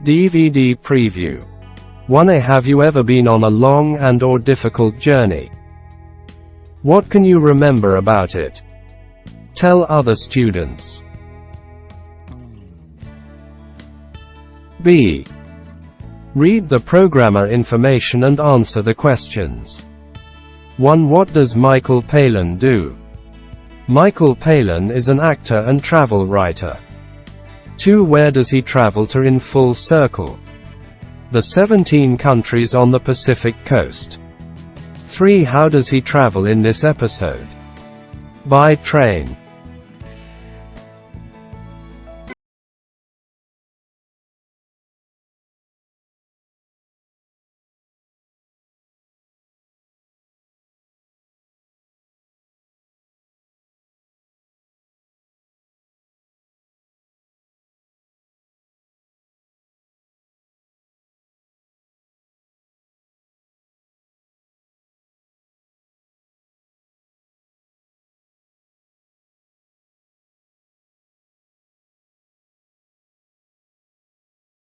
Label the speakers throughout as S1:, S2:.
S1: DVD preview. 1a. Have you ever been on a long and/or difficult journey? What can you remember about it? Tell other students. B. Read the programmer information and answer the questions. 1. What does Michael Palin do? Michael Palin is an actor and travel writer. 2. Where does he travel to in full circle? The 17 countries on the Pacific coast. 3. How does he travel in this episode? By train.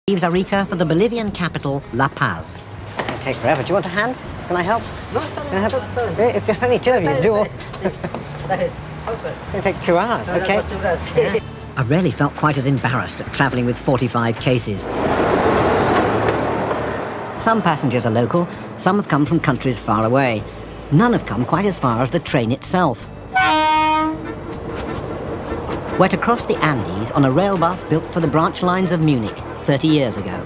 S2: Leaves Arica for the Bolivian capital, La Paz. It'll take forever. Do you want a hand? Can I help? No, can I help? It's just only two of you. Do all. It's going to take 2 hours, okay? I rarely felt quite as embarrassed at travelling with 45 cases. Some passengers are local, some have come from countries far away. None have come quite as far as the train itself. We're to cross the Andes on a rail bus built for the branch lines of Munich 30 years ago.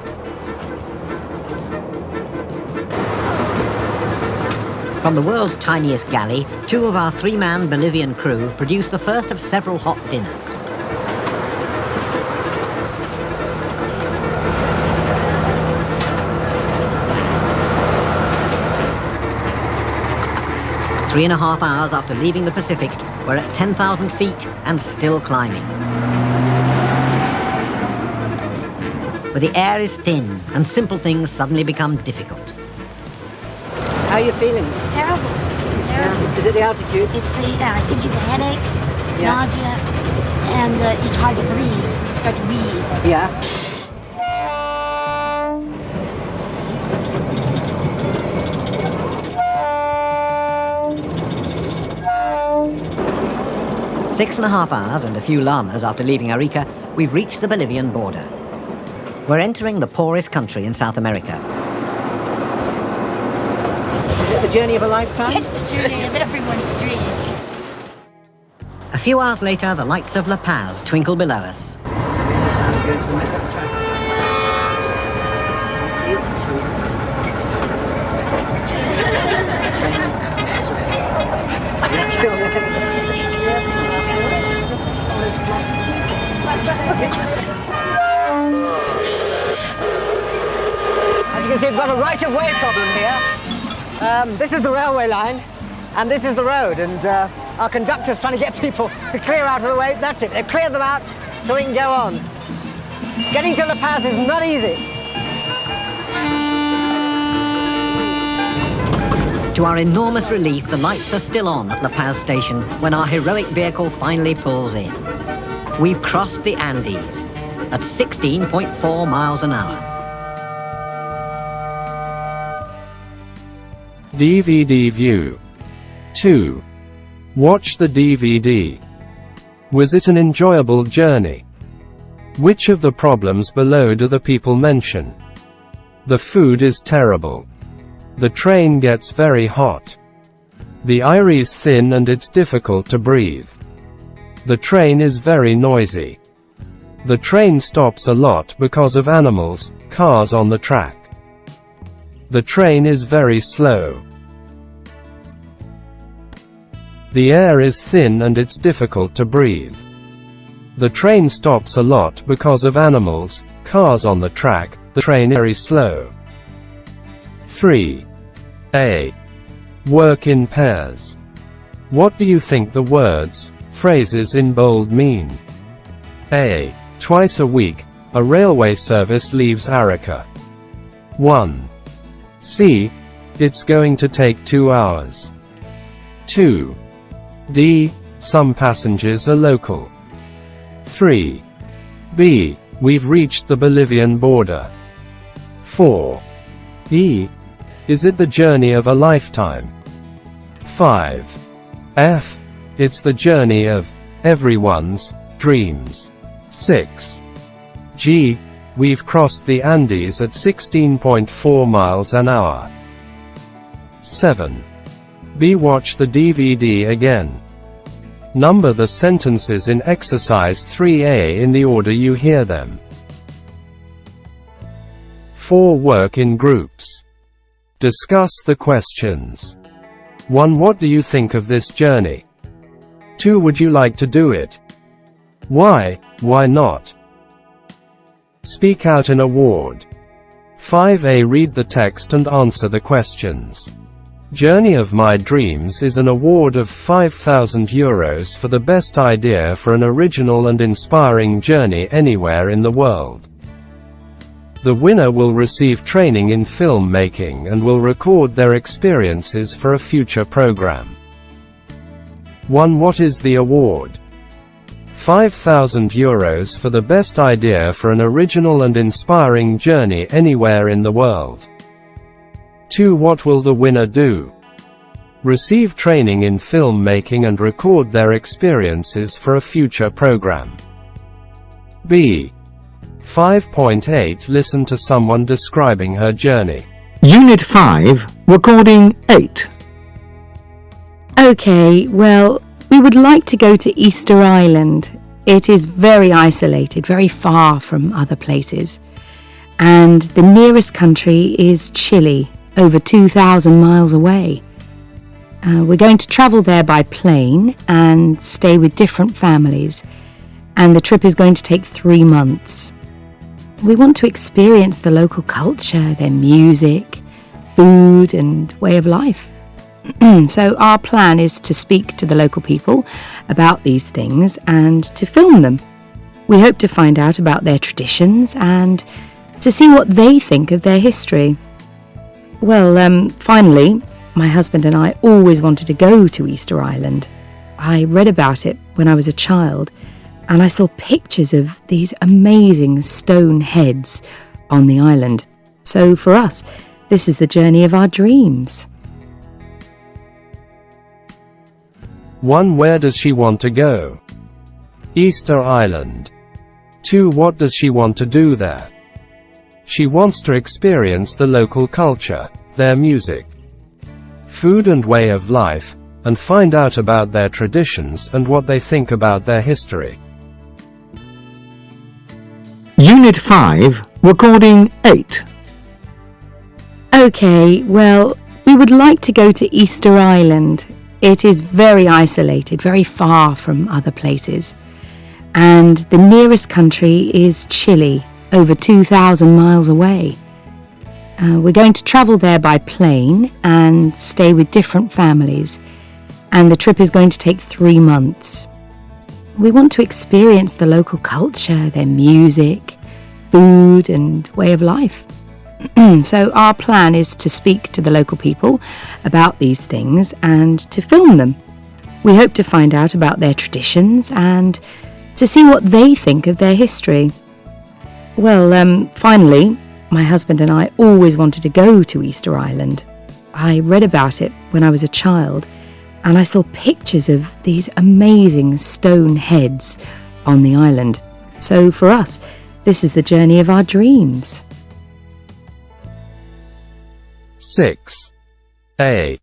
S2: From the world's tiniest galley, 2 of our 3-man Bolivian crew produce the first of several hot dinners. Three and a half hours after leaving the Pacific, we're at 10,000 feet and still climbing. Where the air is thin and simple things suddenly become difficult. How are you feeling?
S3: Terrible.
S2: Yeah. Is it the altitude?
S3: It's the, it gives you a headache, nausea, and it's hard to breathe. You start to wheeze.
S2: Yeah. Six and a half hours and a few llamas after leaving Arica, we've reached the Bolivian border. We're entering the poorest country in South America. Is it the journey of a lifetime?
S3: It's the journey of everyone's dream.
S2: A few hours later, the lights of La Paz twinkle below us. As you can see, we've got a right-of-way problem here. This is the railway line, and this is the road, and our conductor's trying to get people to clear out of the way. That's it, they've cleared them out so we can go on. Getting to La Paz is not easy. To our enormous relief, the lights are still on at La Paz station when our heroic vehicle finally pulls in. We've crossed the Andes at 16.4 miles an hour.
S1: DVD view. 2. Watch the DVD. Was it an enjoyable journey? Which of the problems below do the people mention? The food is terrible. The train gets very hot. The air is thin and it's difficult to breathe. The train is very noisy. The train stops a lot because of animals, cars on the track. The train is very slow. The air is thin and it's difficult to breathe. The train stops a lot because of animals, cars on the track. The train is very slow. 3. A. Work in pairs. What do you think the words, phrases in bold mean? A. Twice a week, a railway service leaves Arica. 1. C. It's going to take 2 hours. 2. D. Some passengers are local. 3. B. We've reached the Bolivian border. 4. E. Is it the journey of a lifetime? 5. F. It's the journey of everyone's dreams. 6. G. We've crossed the Andes at 16.4 miles an hour. 7. B. Watch the DVD again. Number the sentences in exercise 3A in the order you hear them. 4. Work in groups. Discuss the questions. 1. What do you think of this journey? 2. Would you like to do it? Why? Why not? Speak out in a ward. 5A. Read the text and answer the questions. Journey of My Dreams is an award of €5,000 for the best idea for an original and inspiring journey anywhere in the world. The winner will receive training in filmmaking and will record their experiences for a future program. 1. What is the award? €5,000 for the best idea for an original and inspiring journey anywhere in the world. 2. What will the winner do? Receive training in filmmaking and record their experiences for a future program. B. 5.8 Listen to someone describing her journey.
S4: Unit 5, Recording 8.
S3: Okay, well, we would like to go to Easter Island. It is very isolated, very far from other places. And the nearest country is Chile, over 2,000 miles away. We're going to travel there by plane and stay with different families. And the trip is going to take 3 months. We want to experience the local culture, their music, food and way of life. So our plan is to speak to the local people about these things and to film them. We hope to find out about their traditions and to see what they think of their history. Well, finally, my husband and I always wanted to go to Easter Island. I read about it when I was a child, and I saw pictures of these amazing stone heads on the island. So for us, this is the journey of our dreams.
S1: 1. Where does she want to go? Easter Island. 2. What does she want to do there? She wants to experience the local culture, their music, food and way of life, and find out about their traditions and what they think about their history.
S4: Unit 5, Recording 8.
S3: Okay, well, we would like to go to Easter Island. It is very isolated, very far from other places. And the nearest country is Chile, over 2,000 miles away. We're going to travel there by plane and stay with different families. And the trip is going to take 3 months. We want to experience the local culture, their music, food and way of life. So our plan is to speak to the local people about these things and to film them. We hope to find out about their traditions and to see what they think of their history. Well, finally, my husband and I always wanted to go to Easter Island. I read about it when I was a child, and I saw pictures of these amazing stone heads on the island. So for us, this is the journey of our dreams.
S1: 6. A.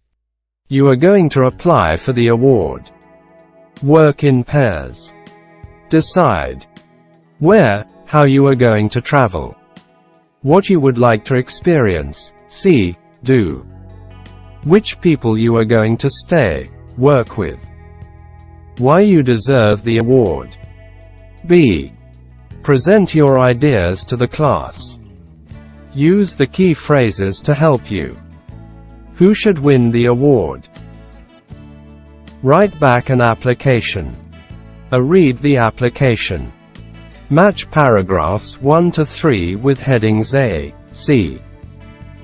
S1: You are going to apply for the award. Work in pairs. Decide where, how you are going to travel. What you would like to experience, see, do. Which people you are going to stay, work with. Why you deserve the award. B. Present your ideas to the class. Use the key phrases to help you. Who should win the award? Write back an application. Read the application. Match paragraphs 1 to 3 with headings A, C.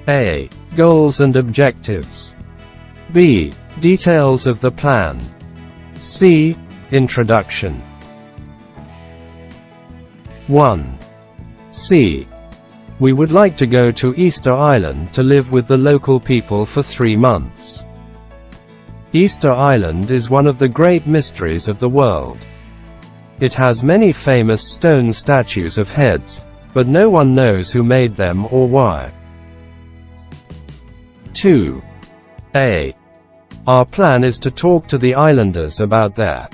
S1: A. Goals and objectives. B. Details of the plan. C. Introduction. 1. C. We would like to go to Easter Island to live with the local people for 3 months. Easter Island is one of the great mysteries of the world. It has many famous stone statues of heads, but no one knows who made them or why. 2. Our plan is to talk to the islanders about their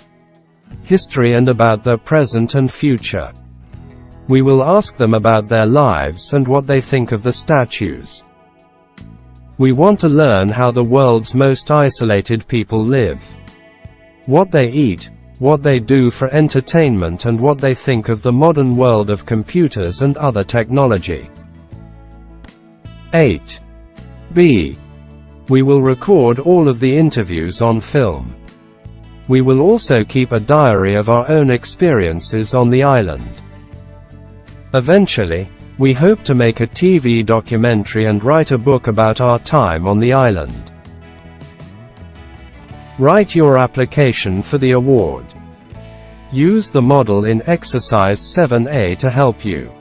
S1: history and about their present and future. We will ask them about their lives and what they think of the statues. We want to learn how the world's most isolated people live, what they eat, what they do for entertainment, and what they think of the modern world of computers and other technology. 8. We will record all of the interviews on film. We will also keep a diary of our own experiences on the island. Eventually, we hope to make a TV documentary and write a book about our time on the island. Write your application for the award. Use the model in exercise 7A to help you.